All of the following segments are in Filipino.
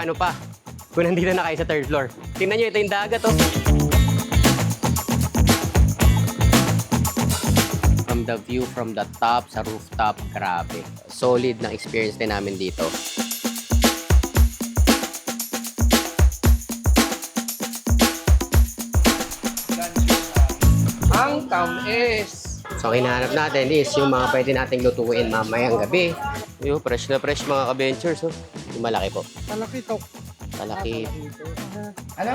paano pa kung nandito na kayo sa third floor. Tingnan nyo, ito yung dagat, oh. From the view from the top, sa rooftop, grabe. Solid na experience din namin dito. Ang tamis. So, ang hinahanap natin is yung mga pwede nating lutuin mamayang gabi. Yung fresh na fresh mga ka-ventures, oh. Yung malaki po. Malaki to. Malaki. Ano?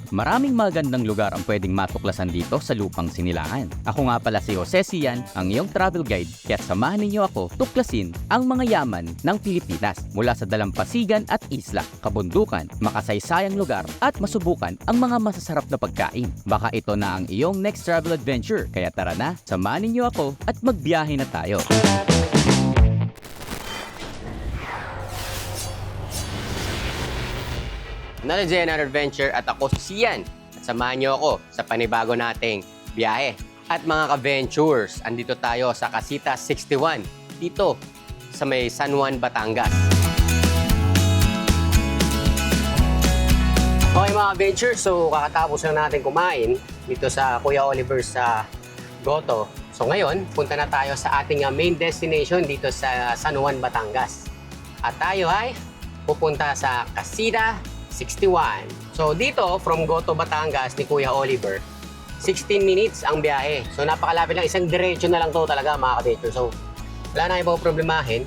Maraming magandang lugar ang pwedeng matuklasan dito sa Lupang Sinilangan. Ako nga pala si Jose Sian, ang iyong travel guide, kaya samahan ninyo ako tuklasin ang mga yaman ng Pilipinas mula sa dalampasigan at isla, kabundukan, makasaysayang lugar at masubukan ang mga masasarap na pagkain. Baka ito na ang iyong next travel adventure, kaya tara na, samahan ninyo ako at magbiyahe na tayo. Another day, another adventure at ako si Sian. At samahan niyo ako sa panibago nating biyahe. At mga ka-ventures, andito tayo sa Casita 61, dito sa may San Juan, Batangas. Okay mga ka-ventures, so kakatapos lang natin kumain dito sa Kuya Oliver sa Goto. So ngayon, punta na tayo sa ating main destination dito sa San Juan, Batangas. At tayo ay pupunta sa Casita 61. So dito, from Goto, Batangas ni Kuya Oliver, 16 minutes ang biyahe. So napakalapit lang, isang diretso na lang to talaga mga ka-ventures. So wala na kayo problemahin.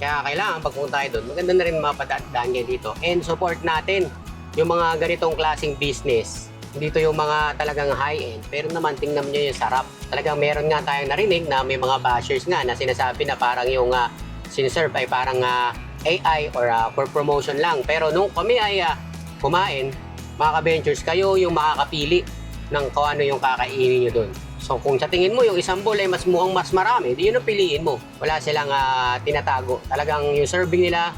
Kaya kailangan pagpunta tayo doon, maganda na rin mapadaan niya dito. And support natin yung mga ganitong klaseng business. Dito yung mga talagang high-end. Pero naman tingnan nyo yung sarap. Talagang meron nga tayong narinig na may mga bashers nga na sinasabi na parang yung siniserve ay parang AI or for promotion lang. Pero nung kami ay kumain, mga ka-ventures, kayo yung makakapili ng kung ano yung kakainin nyo doon. So kung sa tingin mo yung isang bowl ay mas mukhang mas marami, di yun ang piliin mo. Wala silang tinatago. Talagang yung serving nila,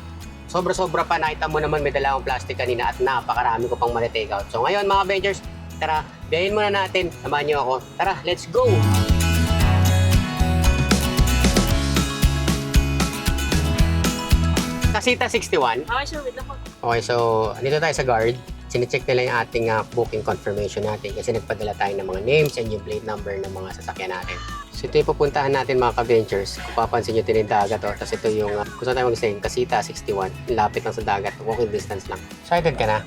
sobra-sobra pa. Nakita mo naman may dalawang plastic kanina at napakarami ko pang mali-take out. So ngayon mga ventures, tara, biyahin muna natin. Samahan nyo ako. Tara, let's go! Casita 61. Okay, sure. Wait lang po. Okay, so dito tayo sa guard. Sine-check nila yung ating booking confirmation natin kasi nagpadala tayo ng mga names and yung plate number ng mga sasakyan natin. So ito yung pupuntahan natin mga ka-ventures. Kung papansin nyo, ito yung dagat. Tapos ito yung kung saan tayo mag-stay, Casita 61. Lapit lang sa dagat. Walking distance lang. Excited ka na?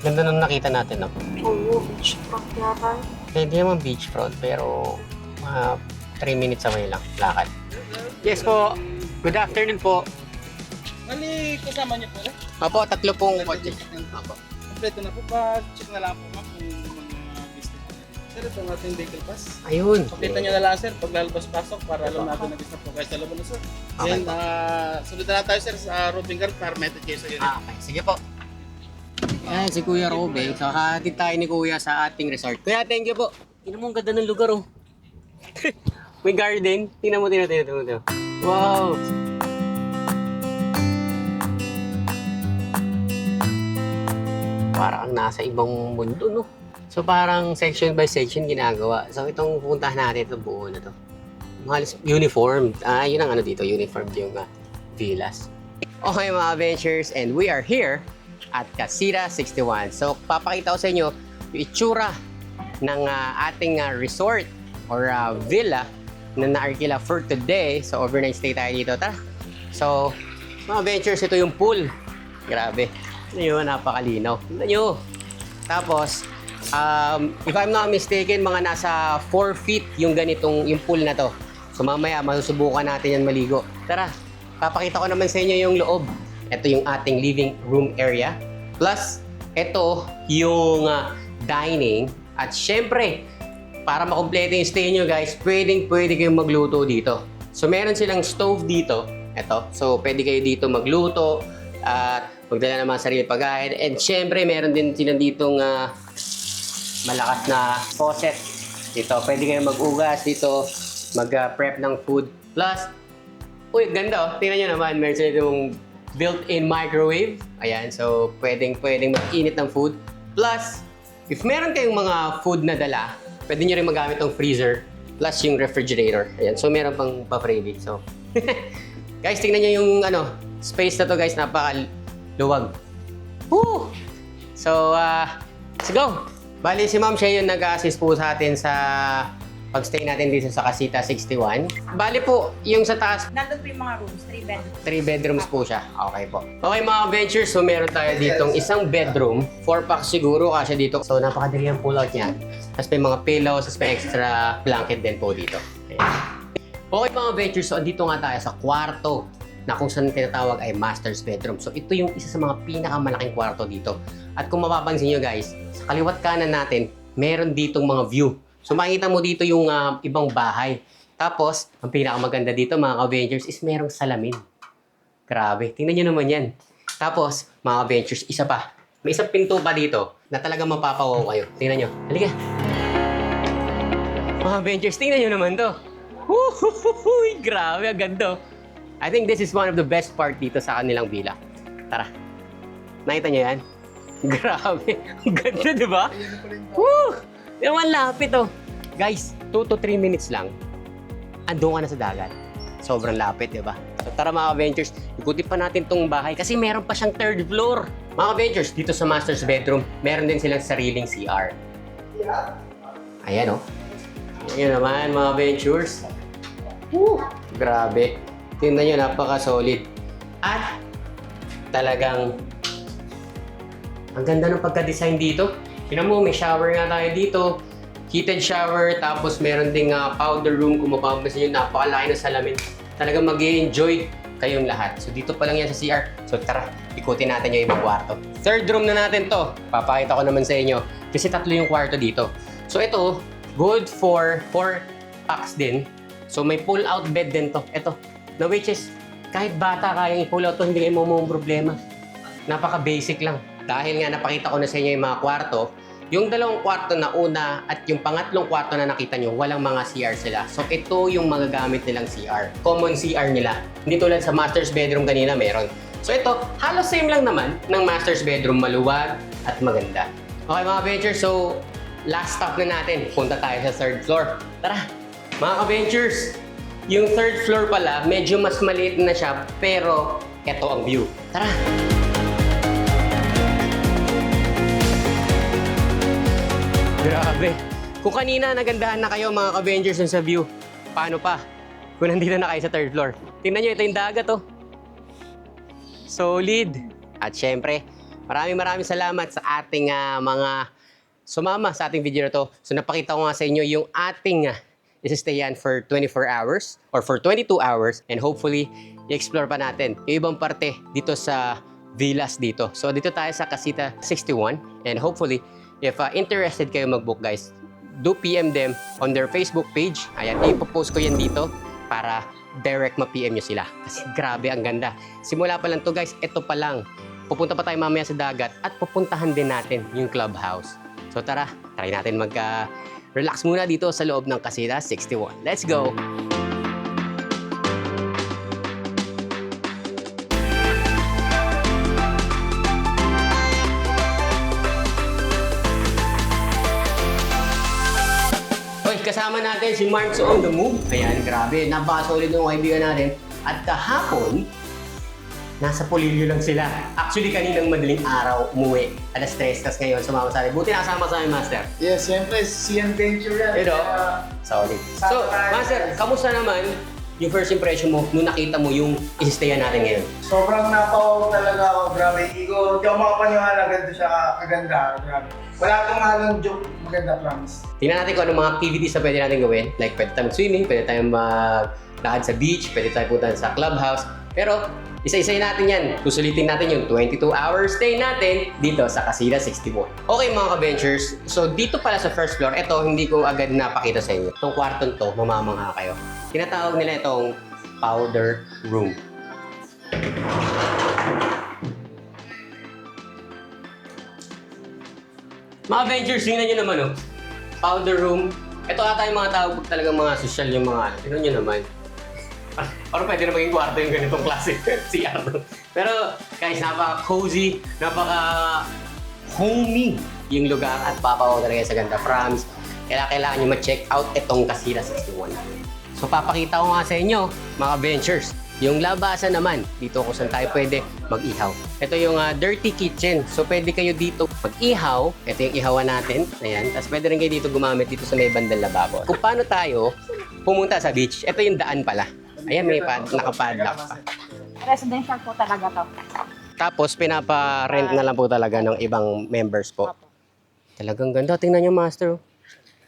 Ganda nung nakita natin, no? Oo, beach park yata. Hindi naman beachfront, pero 3 minutes away lang. Lakad. Yes po. Good afternoon po. Mali, kasama niyo po. Opo, 3 pong kotse. Opo. Kompleto na po pa. Check na lang po ma'am kung mga business na. Sir, ito ang ating vehicle pass. Ayun. Pakita niyo na lang sir pag lalabas-pasok para alam natin na business po kayo sa labo na sir. Okay Then, po. sunod na lang tayo sir sa roving guard para method kayo sa unit. Okay, sige po. Ayan, si Kuya Robe. So, kahatid tayo ni Kuya sa ating resort. Kuya, thank you po. Tingnan mo, ang ganda ng lugar, oh. May garden. Tingnan mo. Wow! Parang nasa ibang mundo, no? So, parang section by section ginagawa. So, itong puntahan natin, itong buo na to. Mga uniform. Yun ang ano dito, uniform yung villas. Okay, mga adventures, and we are here at Casita 61. So, papakita ko sa inyo yung itsura ng ating resort or villa na na-arkila for today. So, overnight stay tayo dito. Tara! So, mga adventures, ito yung pool. Grabe. Ano yun, napakalinaw. Tignan nyo. Tapos, if I'm not mistaken, mga nasa 4 feet yung ganitong, yung pool na to. So mamaya, masusubukan natin yan maligo. Tara, papakita ko naman sa inyo yung loob. Ito yung ating living room area. Plus, ito yung dining. At syempre, para makompleto yung stay nyo guys, pwede kayong magluto dito. So meron silang stove dito. Ito. So pwede kayo dito magluto. At magdala ng mga sarili pagkain. And syempre, meron din silang ditong malakas na faucet. Dito, pwede kayong mag-ugas dito, mag-prep ng food. Plus, uy, ganda oh. Tingnan nyo naman, meron sila itong built-in microwave. Ayan, so pwedeng mag-init ng food. Plus, if meron kayong mga food na dala, pwede nyo rin magamit ng freezer plus yung refrigerator. Ayan, so meron pang pa-private. So, guys, tingnan nyo yung space na to guys, napaka-luwag. Woo! So, let's go! Bali, si ma'am siya yung nag-assist po sa atin sa pag-stay natin dito sa Casita 61. Bali po, yung sa taas, Nandun po yung mga rooms, 3 bedrooms. 3 bedrooms po siya. Okay po. Okay mga ventures, so meron tayo ditong isang bedroom. 4-pack siguro kasi dito. So napakadali ang pull-out niyan. Tapos may mga pillows, tapos may extra blanket din po dito. Ayan. Okay mga ventures, so andito nga tayo sa kwarto na kung saan tinatawag ay master's bedroom. So ito yung isa sa mga pinakamalaking kwarto dito. At kung mapapansin nyo guys, sa kaliwat kanan natin, meron ditong mga view. So makikita mo dito yung ibang bahay. Tapos, ang pinakamaganda dito mga ka-ventures is merong salamin. Grabe, tingnan nyo naman yan. Tapos, mga ka-ventures, isa pa. May isang pinto pa dito na talagang mapapawaw kayo. Tingnan nyo. Halika. Mga ka-ventures, tingnan nyo naman to. Woohoo! Grabe, ang ganda. I think this is one of the best part dito sa kanilang villa. Tara. Nakita nyo yan? Grabe. Ang ganda, di ba? Woo! Naman lapit oh. Guys, 2 to 3 minutes lang. Andun ka na sa dagat. Sobrang lapit, di ba? So tara mga ventures, ikutin pa natin tong bahay kasi meron pa siyang 3rd floor. Mga ventures, dito sa master's bedroom, meron din silang sariling CR. Ayan oh. Ayan naman mga ventures. Woo! Grabe. Tingnan nyo, napaka-solid. At talagang ang ganda ng pagka-design dito. Tingnan mo, may shower nga tayo dito. Heated shower, tapos meron ding powder room. Kung mapapansin nyo, napakalaki ng salamin. Talagang mag-i-enjoy kayong lahat. So dito pa lang yan sa CR. So tara, ikutin natin yung ibang kwarto. 3rd room na natin to. Papakita ko naman sa inyo. Kasi 3 yung kwarto dito. So ito, good for 4 packs din. So may pull-out bed din to. Ito, na which is, kahit bata kayang i-pull out to, hindi kayo mo problema. Napaka-basic lang. Dahil nga napakita ko na sa inyo yung mga kwarto, yung 2 kwarto na una at yung pangatlong kwarto na nakita nyo, walang mga CR sila. So ito yung magagamit nilang CR. Common CR nila. Hindi tulad sa master's bedroom kanina meron. So ito, halos same lang naman ng master's bedroom, maluwag at maganda. Okay mga ventures, so last stop na natin. Punta tayo sa 3rd floor. Tara, mga ka-ventures, yung 3rd floor pala, medyo mas maliit na siya, pero ito ang view. Tara! Grabe. Kung kanina nagandahan na kayo mga ka-ventures sa view, paano pa kung nandito na kayo sa 3rd floor? Tingnan nyo, ito yung dagat oh. Solid. At syempre, maraming salamat sa ating mga sumama sa ating video na to. So napakita ko nga sa inyo yung ating isistayan for 24 hours or for 22 hours and hopefully i-explore pa natin yung ibang parte dito sa villas dito. So dito tayo sa Casita 61 and hopefully if interested kayo mag-book guys, do PM them on their Facebook page. Ayan, ipopost ko yan dito para direct ma-PM nyo sila. Kasi grabe, ang ganda. Simula pa lang to guys, ito pa lang. Pupunta pa tayo mamaya sa dagat at pupuntahan din natin yung clubhouse. So tara, try natin relax muna dito sa loob ng Casita 61. Let's go! Kasama natin si Mark's on the move. Ayan, grabe. Napaka-solid ng kaibigan natin. At kahapon, nasa Polillo lang sila. Actually, kaninang madaling araw umuwi. Alas 3, tas ngayon sumama sa atin. Buti nakasama sa amin, Master. Yes, siyempre, si Adventure yan. Ito, solid. So, Master, kamusta naman yung first impression mo nung nakita mo yung isistayan natin ngayon? Sobrang napawaw talaga ako, grabe. Hindi ako makapaniwala ganito siya kaganda, grabe. Wala itong halong joke, maganda, promise. Tingnan natin kung anong mga activities na pwede natin gawin. Like, pwede tayong swimming, pwede tayong maglakad sa beach, pwede tayong punta sa clubhouse. Pero, isa-isayin natin yan. Susulitin natin yung 22-hour stay natin dito sa Casita 61. Okay mga ka-ventures, so dito pala sa first floor, ito hindi ko agad napakita sa inyo. Itong kwartong to, mamamangha kayo. Tinatawag nila itong powder room. Mga ventures, tingnan nyo naman oh. Powder room. Ito ata yung mga tawag talagang mga social yung mga tingnan nyo naman. Parang pwede na maging kwarto yung ganitong klase CR. Pero guys, napaka-cozy, napaka-homey yung lugar at papawaw talaga sa ganda. Promise. kailangan nyo ma-check out itong Casira 61. So papakita ko nga sa inyo, mga ventures, yung labasan naman, dito kung saan tayo pwede mag-ihaw. Ito yung dirty kitchen. So pwede kayo dito mag-ihaw. Ito yung ihawan natin. Ayan. Tapos pwede rin kayo dito gumamit dito sa may bandang lababo. Kung paano tayo pumunta sa beach, ito yung daan pala. Ayan, may nakapadlock pa. Residential po talaga to. Tapos pinapa-rent na lang po talaga ng ibang members po. Talagang ganda. Tingnan nyo, master.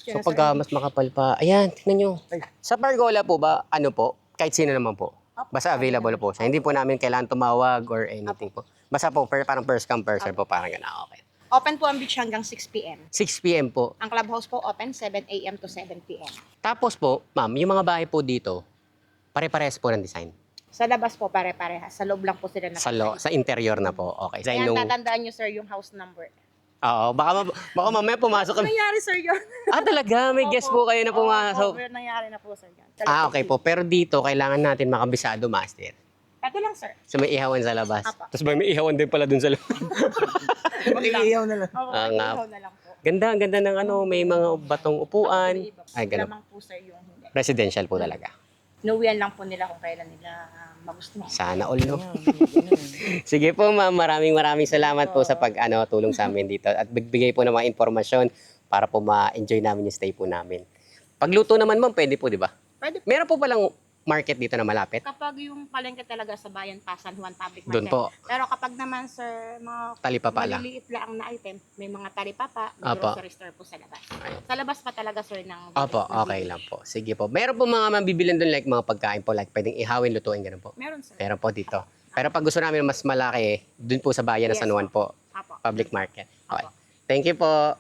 So pag mas makapal pa, ayan, tingnan nyo. Sa Pergola po ba, ano po, kahit sino naman po. Basta available po siya. Hindi po namin kailangan tumawag or anything po. Basta po, parang first come, first serve po, parang gano'n. Okay. Open po ang beach hanggang 6 p.m. 6 p.m. po. Ang clubhouse po open 7 a.m. to 7 p.m. Tapos po, ma'am, yung mga bahay po dito, pare-pares po ng design. Sa labas po pare-parehas. Sa loob lang po sila Sa interior na po. Okay. Design Kaya nung... tatandaan nyo sir yung house number. Oo, baka mamaya pumasok kami. Nangyari sir yun. Talaga? May guest po kayo na pumasok. Opo, nangyari na po sir yan. Okay po. Pero dito, kailangan natin makabisado, master. Ito lang sir. So may ihawan sa labas. Apa. Tapos may ihawan din pala dun sa labas. Mag-iiyaw na lang. Opo, nga. ikaw na lang po. Ganda, ang ganda ng may mga batong upuan. Ay, ganun. Lamang po sir yung hindi. Residential po talaga. Nuwian lang po nila kung kailan nila magustuhan. Sana all, no? Sige po, ma'am. Maraming salamat po sa tulong sa amin dito. At bigay po ng mga impormasyon para po ma-enjoy namin yung stay po namin. Pagluto naman, ma'am, pwede po, di ba? Pwede po. Meron po palang market dito na malapit? Kapag yung palengke talaga sa bayan pa, San Juan Public Market. Doon po. Pero kapag naman sir, mga Talipapa lang. maliliit lang na item, may mga talipapa, may Apo. grocery store po sa labas. Ayun. Sa labas pa talaga sir ng... Opo, okay lang po. Sige po. Meron po mga mabibilin doon like mga pagkain po, like pwedeng ihawin, lutuin, ganun po. Meron sir. Meron po dito. Pero pag gusto namin mas malaki, doon po sa bayan na Yes, San Juan po, Apo. public market. Okay. Apo. Thank you po.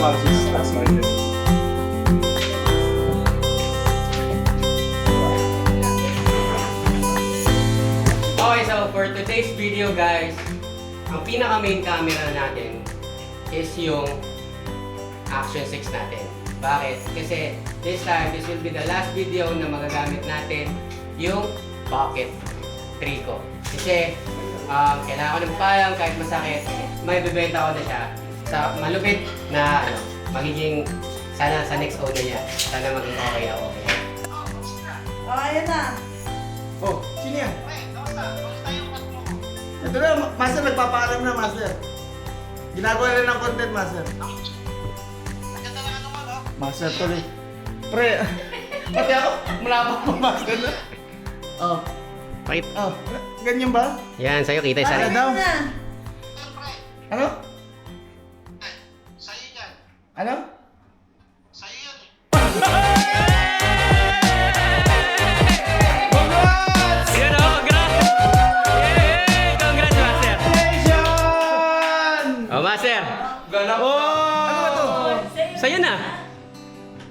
Okay. That's my idea. Okay, so for today's video guys, ang pinaka main camera natin is yung Action 6 natin. Bakit? Kasi this time, this will be the last video na magagamit natin yung Pocket 3 ko. Kasi kailangan ko ng payang kahit masakit, may bibenta ko na siya sa malupit na magiging sana sa next owner niya. Sana maging okay ako. Ayan na. Oh, sino yan? Ito na, master, nagpapaalam na, master. Ginagawa na ng content, master. Master, tuloy. Pre, pati ako, malapit mo, master na. Oh, Right? oh, ganyan ba? Yan, sa'yo kita sa Ano daw? Ano? Ano? Yun o, congrats! Yay! Congrats, Master! Congratulations! Oh, Master! Oh! Ano ba to? Sa'yo na!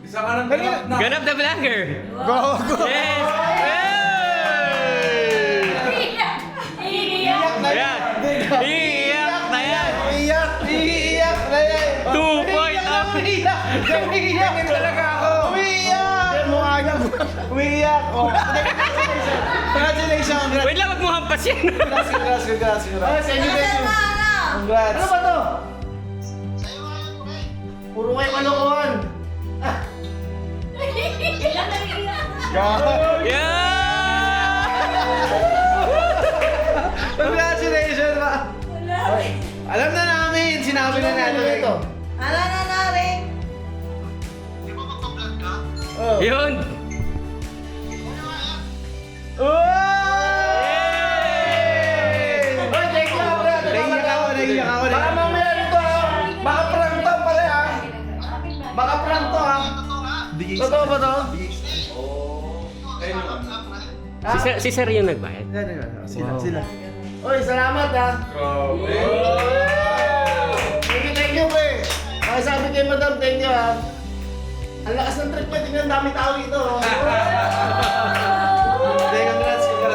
Isa ka ng Kanina. Ganap the Vlogger! Go, go! Yes! Iiyak na Ayan! Iiyak na yan! Iiyak na yan! 2 point up! Umiiyak! Umiiyak! Talaga ako! Umiiyak! Mukha niya. Umiiyak! Oh. Congratulations! Wait lang, wag mo hampas yan! Congrats! Sa inyo din. Congrats! Ano ba to? Puro kayo kalokohan! Yeah! Congratulations! Alam na namin! Sinabi na natin. Ano na narin? Oh. Yun! Oy, thank you, bro. Naiiyak ako. Baka mamaya nito, ha? Baka prank to, pare, ha? Baka prank to, ha? Totoo ba to? Si Sir yung nagbayad. Sila. Oy, salamat, ha? Thank you, pre. Makisabi kay madam, thank you, ha? Ang lakas ng trip niya, tingnan dami tao dito, oh.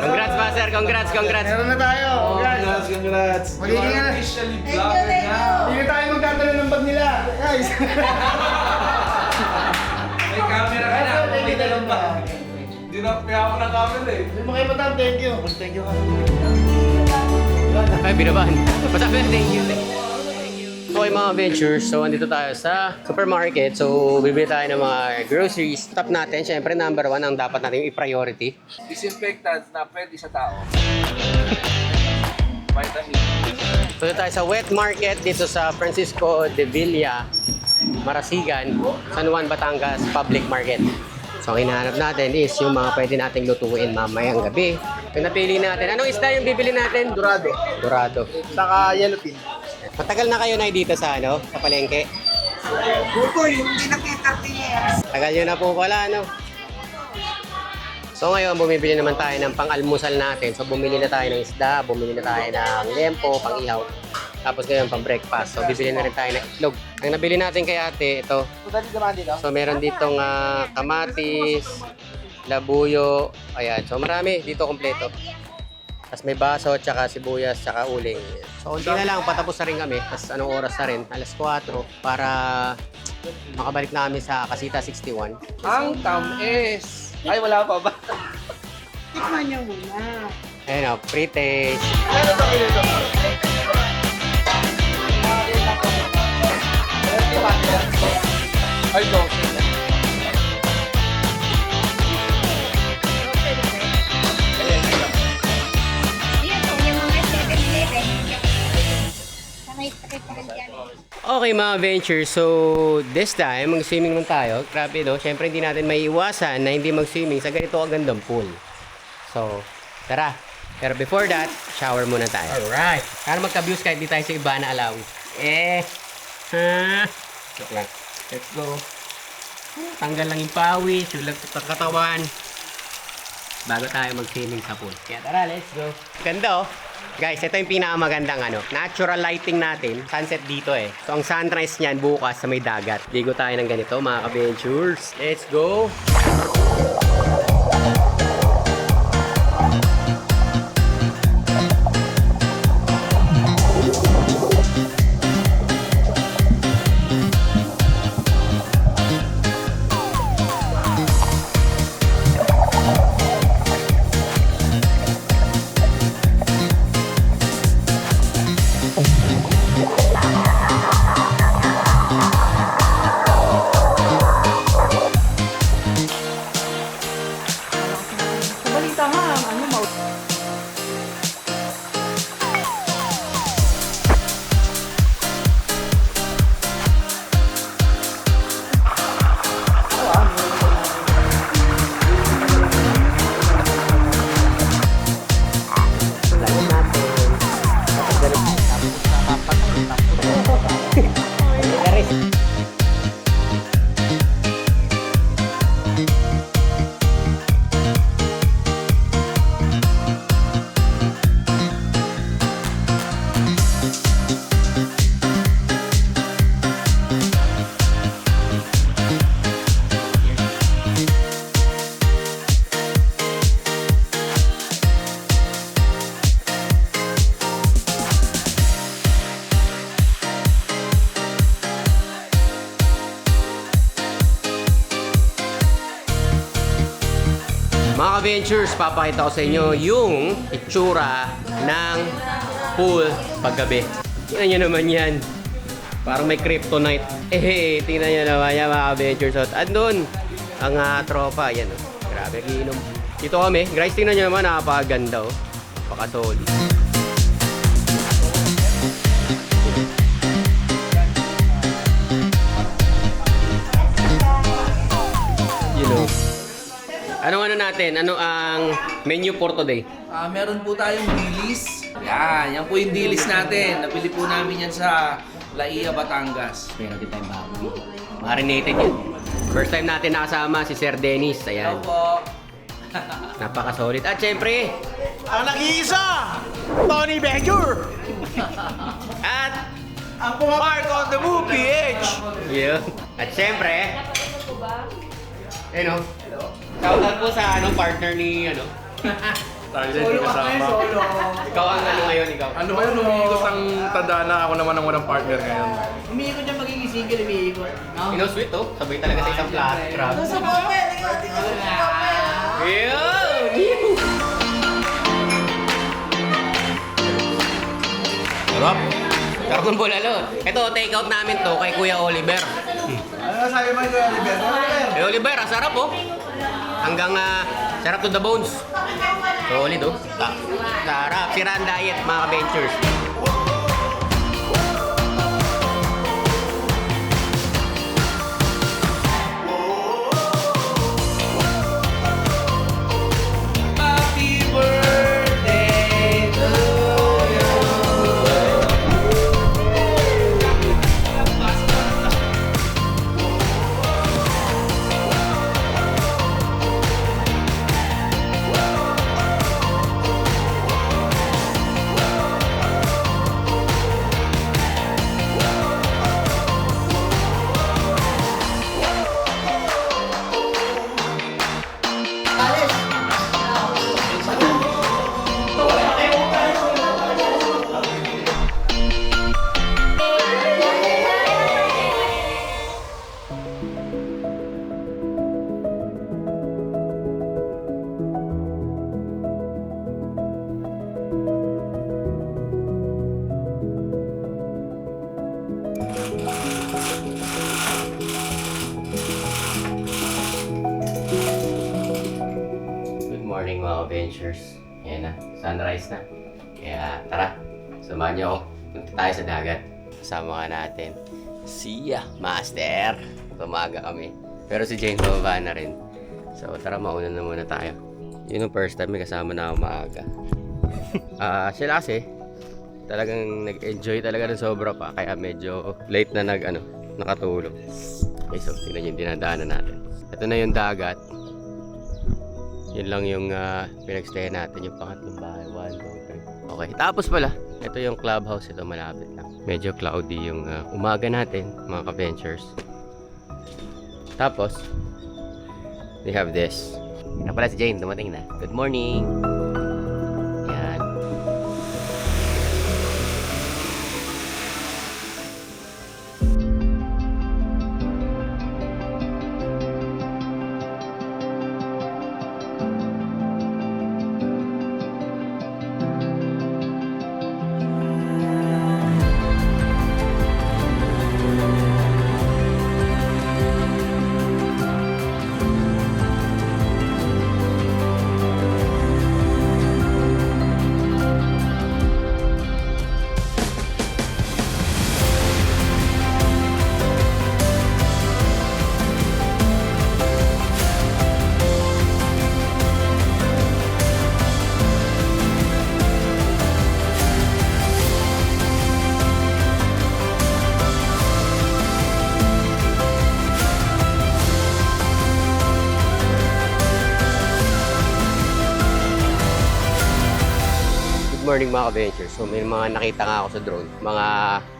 Congrats, Master! Congrats! Meron na tayo. Congrats. Magiging ano? Officially Thank you, vlogger thank na. you. Hindi na tayo magdadala ng bag nila. Guys. May camera ka na. Thank you, May dalawang thank you. bag. Dinapya ako ng camera eh. Yung mga iba thank you. Thank you. Ay, binabahan. Masabi na thank you. Okay mga ventures, so andito tayo sa supermarket. So bibili tayo ng mga groceries. Top natin, syempre number 1 ang dapat natin i-priority. Disinfectant na pwede sa tao. Vitamin. So dito tayo sa wet market dito sa Francisco de Villa, Marasigan, San Juan, Batangas Public Market. So ang hinahanap natin is yung mga pwede nating lutuin mamayang gabi. Yung napili natin. Anong isda yung bibili natin? Dorado. Dorado. Saka yellowfin. Matagal na kayo na dito sa sa palengke? Bukoy, hindi nakita 30 years. Tagal nyo na po pala, no? So ngayon, bumibili naman tayo ng pang-almusal natin. So bumili na tayo ng isda, bumili na tayo ng lempo, pang-ihaw. Tapos ngayon, pang-breakfast. So bibili na rin tayo ng itlog. Ang nabili natin kay ate, ito. So meron ditong kamatis, labuyo, ayan. So marami, dito kompleto. Tapos may baso, tsaka sibuyas, tsaka uling. So unti na lang, patapos na rin kami. Tapos anong oras na rin? Alas 4 para makabalik na kami sa Casita 61. Ang tamis. Ay, wala pa ba? Tikman niyo muna. Ayun o, pre-taste. Ano sa pinito? Ay, no. Okay mga ventures, so this time, mag-swimming lang tayo. Grabe no, syempre hindi natin may iwasan na hindi mag-swimming sa ganito kagandang pool. So, tara. Pero before that, shower muna tayo. Alright. Para magka-views kahit di tayo sa iba na alaw. Joke lang. Let's go. Tanggal lang yung pawis, yung lang sa katawan. Bago tayo mag-swimming sa pool. Kaya tara, let's go. Ganda oh. Guys, ito yung pinakamagandang natural lighting natin. Sunset dito eh. So, ang sunrise niyan bukas sa may dagat. Ligo tayo ng ganito, mga ka-ventures. Let's go! Sa balita nga, Mga ka-ventures, papakita ko sa inyo yung itsura ng pool paggabi. Tingnan nyo naman yan. Parang may kryptonite. Tingnan nyo naman yan mga ka-ventures. At andun, ang tropa. Yan oh. Grabe, giinom. Dito kami. Guys, tingnan nyo naman, napakaganda oh. Napaka-solid. You know. Anong natin? Ano ang menu for today? Meron po tayong dilis. Yan po yung dilis natin. Nabili po namin yan sa Laia, Batangas. Meron din tayong baboy. Marinated yun. First time natin nakasama si Sir Dennis. Ayan. Opo. Napaka-solid. At syempre, Ang nag-iisa, Tony Becker. at Ang pumapart on the movie, Edge. yun. At syempre, shoutout po sa partner ni Tayo din kasama. Ikaw ang ngayon, ikaw. Ano ba yun, umiikot ang tanda na ako naman ang walang partner ngayon. umiikot niya magiging single, umiikot. No? Sweet oh. Sabay talaga sa isang flat. Grabe. Sa bawal, tingnan mo sa bawal. Sarap. Sarap ng bulalo. Ito, take out namin to kay Kuya Oliver. Ano sabi mo kay Oliver? Kay Oliver, ang sarap oh. Hanggang sarap to the bones. Solid oh. Sarap. Siraan diet, mga ka-ventures. Happy birthday to you. Good morning mga adventures. Ayan na, sunrise na. Kaya tara, samahan niyo ako. Punta tayo sa dagat. Kasama ka natin. Siya, Master. Tumaga kami. Pero si Jane bababa na rin. So tara, mauna na muna tayo. Yun yung first time may kasama na ako maaga. Sila kasi, talagang nag-enjoy talaga ng sobra pa. Kaya medyo late na nakatulog. Okay, so tingnan yung dinadaanan natin. Ito na yung dagat. Yun lang yung pinagstay natin, yung pangatlong bahay. 1, 2, 3. Okay, tapos pala, ito yung clubhouse, ito malapit lang. Medyo cloudy yung umaga natin, mga ka-ventures. Tapos, we have this. Yan pala si Jane, dumating na. Good morning! Yan. Good morning mga ka-ventures. So may mga nakita nga ako sa drone, mga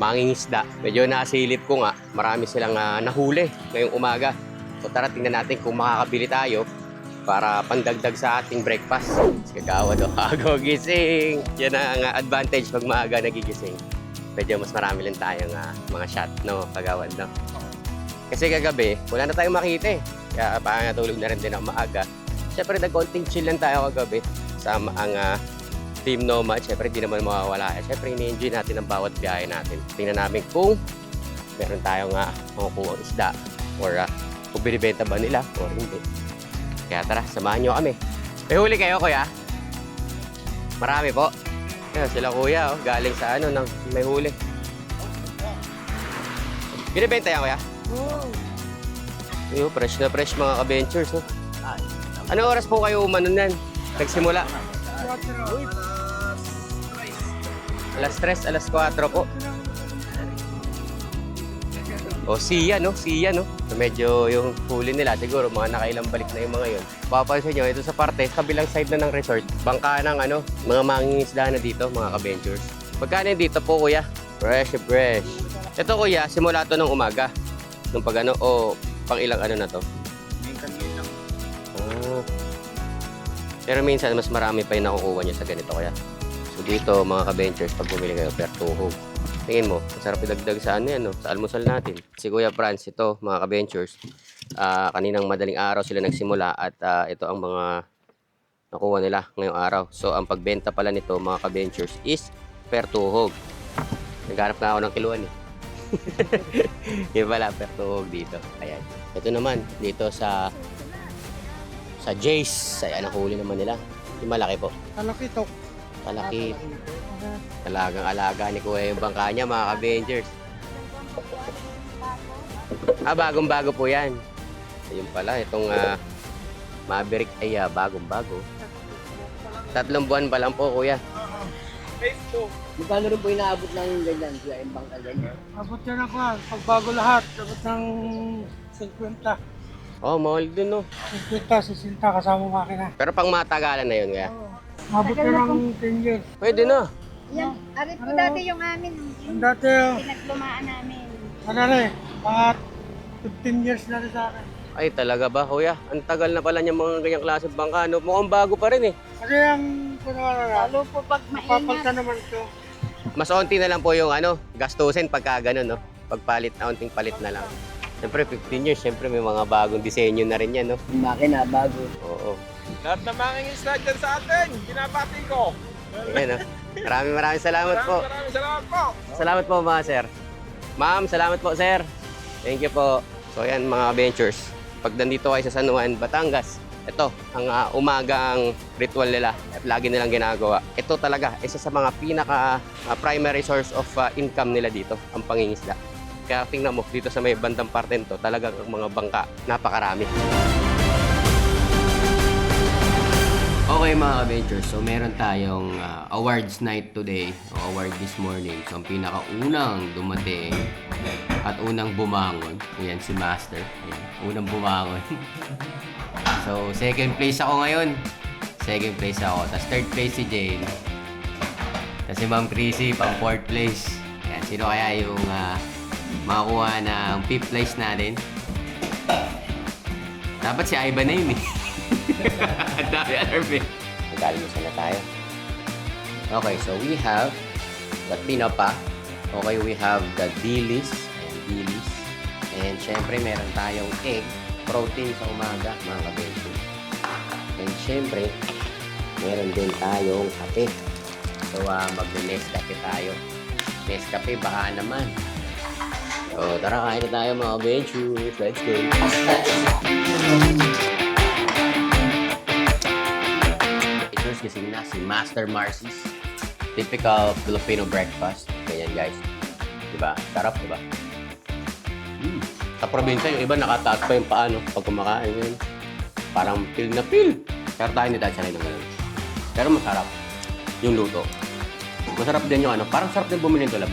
mangingisda. Medyo nasilip ko nga, marami silang nahuli ngayong umaga. So tara, tingnan natin kung makakabili tayo para pandagdag sa ating breakfast. Kagawa daw, agaw gising. Yan ang advantage pag maaga nagigising. Medyo mas marami lang tayong mga shot, no, kagawad, no? Kasi kagabi, wala na tayong makita eh. Kaya parang natulog na rin din ako maaga. Siyempre, nag-konting chill lang tayo kagabi. Sama ang Team Nomad, syempre hindi naman mawawala. Syempre ini-enjoy natin ang bawat biyahe natin. Tingnan namin kung meron tayong makukuha ang isda or kung binibenta ba nila or hindi. Kaya tara, samahan nyo kami. May huli kayo, kuya? Marami po. Yan, sila kuya, oh, galing sa nang may huli. Binibenta yan, kuya? Oo. Yung fresh na fresh mga ka-ventures. Oh. Ano oras po kayo umano nan? Nagsimula? Alas 3, alas 4 po. O siya no? So, medyo yung huli nila siguro mga nakailang balik na yung mga yun. Papansin nyo, ito sa parte, kabilang side na ng resort, bangka ng mga mangingisda na dito, mga ka-ventures. Pagkano dito po kuya? Fresh. Ito kuya, simula to ng umaga. Nung pag o pang ilang na to? Pero minsan mas marami pa yung nakukuha nyo sa ganito kaya. So dito mga ka-ventures, pag bumili kayo per tuhog. Tingin mo, masarap idagdag sa yan, no? Sa almusal natin. Si Kuya Franz, ito mga ka-ventures, Kaninang madaling araw sila nagsimula at ito ang mga nakuha nila ngayong araw. So ang pagbenta pala nito mga ka-ventures is per tuhog. Naghanap nga ako ng kiluan eh. Yung pala per tuhog dito. Ayan. Ito naman dito sa Jace. Ayan ang huli naman nila. Yung malaki po. Malaki to. Malaki. Talagang alaga ni Kuya yung bangka niya mga ka-ventures. Bagong-bago po yan. Ayun pala, itong Maverick ay bagong-bago. 3 buwan pa lang po, Kuya. Magkano rin po inaabot ng ganyan, kuya, yung bangka ganyan? Abot yan ako. Pagbago lahat. Abot ng 50. Oh, mahal din, no? 50, 60 kasama makina. Pero pang matagalan na yun, Kuya. Abot yan ng 10 years. Pwede na. Yan. Ari po dati yung amin. Ang dati, Pinaglumaan namin. ano rin, mga 15 years na rin sa akin. Ay, talaga ba, Kuya? Ang tagal na pala niya mga ganyang klase bangka, no? Mukhang bago pa rin, eh. Kasi ang kunwara, Lalo po pag papalta maingat. naman ito. Mas onti na lang po yung gastusin pagka ganun, no? Pagpalit na, onting palit na lang. Siyempre, 15 years, siyempre may mga bagong disenyo na rin yan, no? Yung makina, bago. Oo. Lahat ng mga isla dyan sa atin, binabati ko. Ayan, no? Maraming salamat po. Maraming salamat po. Salamat po, mga sir. Ma'am, salamat po, sir. Thank you po. So, ayan, mga ventures. Pag nandito kayo sa San Juan, Batangas, ito, ang umagang ritual nila at lagi nilang ginagawa. Ito talaga, isa sa mga pinaka primary source of income nila dito, ang pangingisda. Kaya tingnan mo, dito sa may bandang parte nito, talagang ang mga bangka, napakarami. Okay mga adventures, so meron tayong awards night today, o award this morning. So ang pinakaunang dumating at unang bumangon, ayan si Master, ayan, unang bumangon. So second place ako ngayon, tapos third place si Jane, tapos si Ma'am Chrissy pang fourth place. Ayan, sino kaya yung makakuha ng fifth place natin? Dapat si Ivan na yun eh. Ang dami alarm eh. Magkalimusan na tayo. Okay, so we have the tinapa. Okay, we have the dilis. Ayan, dilis. And syempre, meron tayong egg. Protein sa umaga, mga kabento. And syempre, meron din tayong kape. So, mag-Nescafe tayo. Nescafe, baka naman. So, tara, kain na tayo mga adventures. Let's go. Kasi na si Master Marcy's typical Filipino breakfast. Ganyan guys. Diba? Sarap, diba? Sa probinsya, yung iba nakataas pa yung paano pag kumakain yun. Parang feel na feel. Pero tayo hindi tayo sanay ng ganun. Pero masarap yung luto. Masarap din yung parang sarap din bumili ng tulab.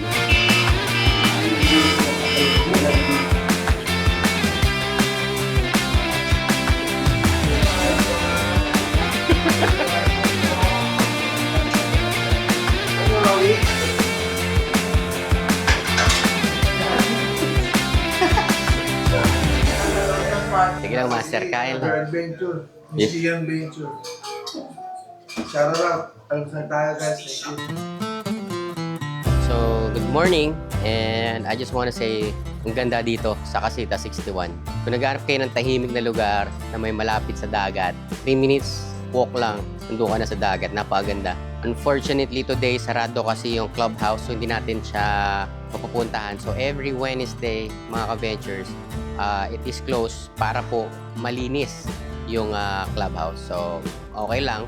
Sige lang, Master. Kain lang. Adventure. Museum Venture. Shout out. Alam sa tayo guys. Thank you. So, good morning. And I just wanna say, ang ganda dito sa Casita 61. Kung naghanap kayo ng tahimik na lugar na may malapit sa dagat, 3 minutes walk lang, nandun ka na sa dagat. Napakaganda. Unfortunately, today, sarado kasi yung clubhouse. So, hindi natin siya mapupuntahan. So, every Wednesday, mga ka-ventures, it is closed para po malinis yung clubhouse. So, okay lang.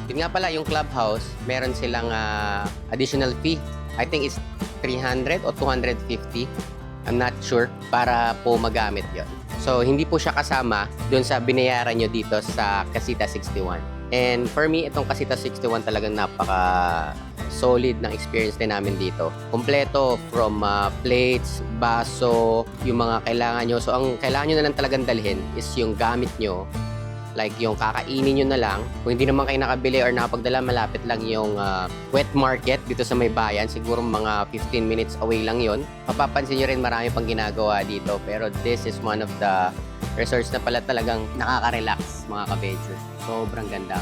Yun nga pala, yung clubhouse, meron silang additional fee. I think it's 300 o 250. I'm not sure. Para po magamit yon. So, hindi po siya kasama doon sa binayaran nyo dito sa Casita 61. And for me, itong Casita 61 talagang napaka-solid ng experience din namin dito. Kompleto from plates, baso, yung mga kailangan nyo. So, ang kailangan nyo na lang talagang dalhin is yung gamit nyo. Like yung kakainin nyo na lang. Kung hindi naman kayo nakabili or nakapagdala, malapit lang yung wet market dito sa may bayan. Siguro mga 15 minutes away lang yon. Mapapansin nyo rin marami pang ginagawa dito. Pero this is one of the resorts na pala talagang nakaka-relax mga ka-ventures. Sobrang ganda.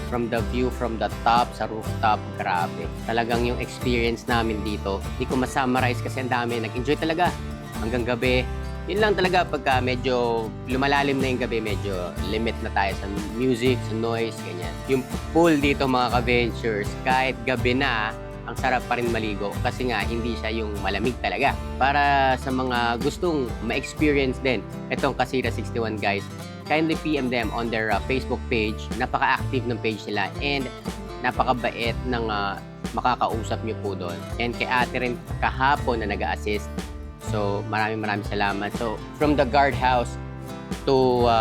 From the view from the top, sa rooftop, grabe. Talagang yung experience namin dito, hindi ko ma-summarize kasi ang dami. Nag-enjoy talaga hanggang gabi. Yun lang talaga pagka medyo lumalalim na yung gabi, medyo limit na tayo sa music, sa noise, ganyan. Yung pool dito mga ka-ventures, kahit gabi na, ang sarap pa rin maligo kasi nga hindi siya yung malamig talaga. Para sa mga gustong ma-experience din itong Casita 61 guys, kindly PM them on their Facebook page. Napaka-active ng page nila and napakabait ng makakausap nyo po doon. And kay ate rin kahapon na nag-assist. So maraming salamat. So from the guardhouse to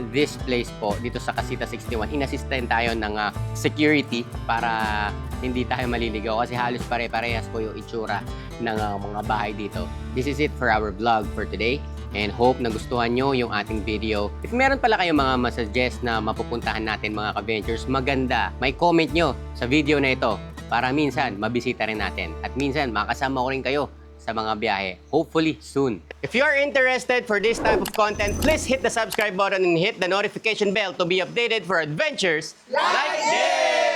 this place po, dito sa Casita 61, inassistan tayo ng security para hindi tayo maliligaw kasi halos pare-parehas po yung itsura ng mga bahay dito. This is it for our vlog for today and hope na gustuhan nyo yung ating video. If meron pala kayong mga masuggest na mapupuntahan natin mga ka-ventures, maganda, may comment nyo sa video na ito para minsan mabisita rin natin at minsan makasama ko rin kayo sa mga biyahe, hopefully soon. If you are interested for this type of content, please hit the subscribe button and hit the notification bell to be updated for adventures like this!